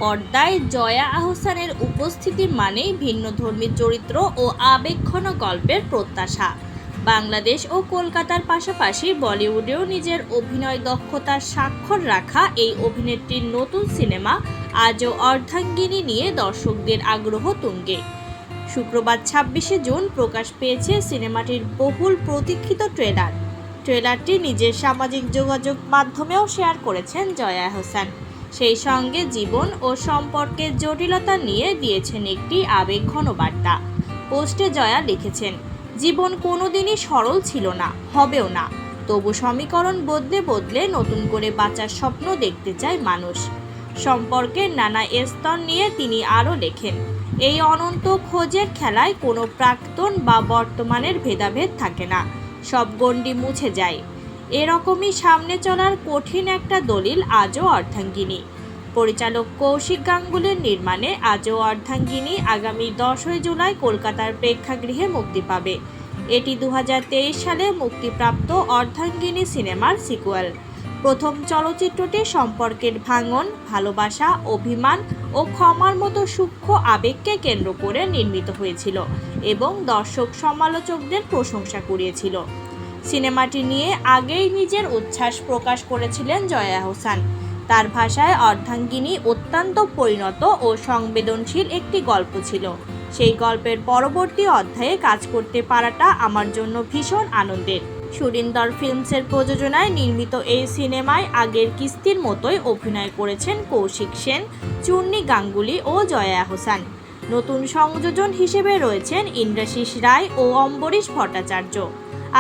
পর্দায় জয়া আহসানের উপস্থিতি মানেই ভিন্নধর্মী চরিত্র ও আবেগঘন গল্পের প্রত্যাশা। বাংলাদেশ ও কলকাতার পাশাপাশি বলিউডেও নিজের অভিনয় দক্ষতার স্বাক্ষর রাখা এই অভিনেত্রীর নতুন সিনেমা আজও অর্ধাঙ্গিনী নিয়ে দর্শকদের আগ্রহ তুঙ্গে। শুক্রবার ২৬শে জুন প্রকাশ পেয়েছে সিনেমাটির বহুল প্রতীক্ষিত ট্রেলারটি নিজের সামাজিক যোগাযোগ মাধ্যমেও শেয়ার করেছেন জয়া আহসান। সেই সঙ্গে জীবন ও সম্পর্কের জটিলতা নিয়ে দিয়েছেন একটি আবেগঘন বার্তা। পোস্টে জয়া লিখেছেন, জীবন কোনোদিনই সরল ছিল না, হবেও না। তবু সমীকরণ বদলে বদলে নতুন করে বাঁচার স্বপ্ন দেখতে চায় মানুষ। সম্পর্কের নানা স্তর নিয়ে তিনি আরও লেখেন, এই অনন্ত খোঁজের খেলায় কোনো প্রাক্তন বা বর্তমানের ভেদাভেদ থাকে না, সব গণ্ডি মুছে যায়। এরকমই সামনে চলার কঠিন একটা দলিল আজও অর্ধাঙ্গিনী। পরিচালক কৌশিক গাঙ্গুলির নির্মাণে আজও অর্ধাঙ্গিনী আগামী 10 জুলাই কলকাতার প্রেক্ষাগৃহে মুক্তি পাবে। এটি 2023 সালে মুক্তিপ্রাপ্ত অর্ধাঙ্গিনী সিনেমার সিকুয়েল। প্রথম চলচ্চিত্রটি সম্পর্কের ভাঙন, ভালোবাসা, অভিমান ও ক্ষমার মতো সূক্ষ্ম আবেগকে কেন্দ্র করে নির্মিত হয়েছিল এবং দর্শক সমালোচকদের প্রশংসা কুড়িয়েছিল। সিনেমাটি নিয়ে আগেই নিজের উচ্ছ্বাস প্রকাশ করেছিলেন জয়া আহসান। তার ভাষায় অর্ধাঙ্গিনী অত্যন্ত পরিণত ও সংবেদনশীল একটি গল্প ছিল। সেই গল্পের পরবর্তী অধ্যায়ে কাজ করতে পারাটা আমার জন্য ভীষণ আনন্দের। সুরিন্দর ফিল্মসের প্রযোজনায় নির্মিত এই সিনেমায় আগের কিস্তির মতোই অভিনয় করেছেন কৌশিক সেন, চূর্ণী গাঙ্গুলি ও জয়া আহসান। নতুন সংযোজন হিসেবে রয়েছেন ইন্দ্রাশিস রায় ও অম্বরীশ ভট্টাচার্য।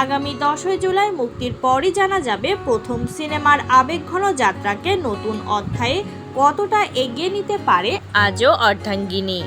আগামী 10 জুলাই মুক্তির পরই জানা যাবে প্রথম সিনেমার আবেগঘন যাত্রাকে নতুন অধ্যায়ে কতটা এগিয়ে নিতে পারে আজও অর্ধাঙ্গিনী।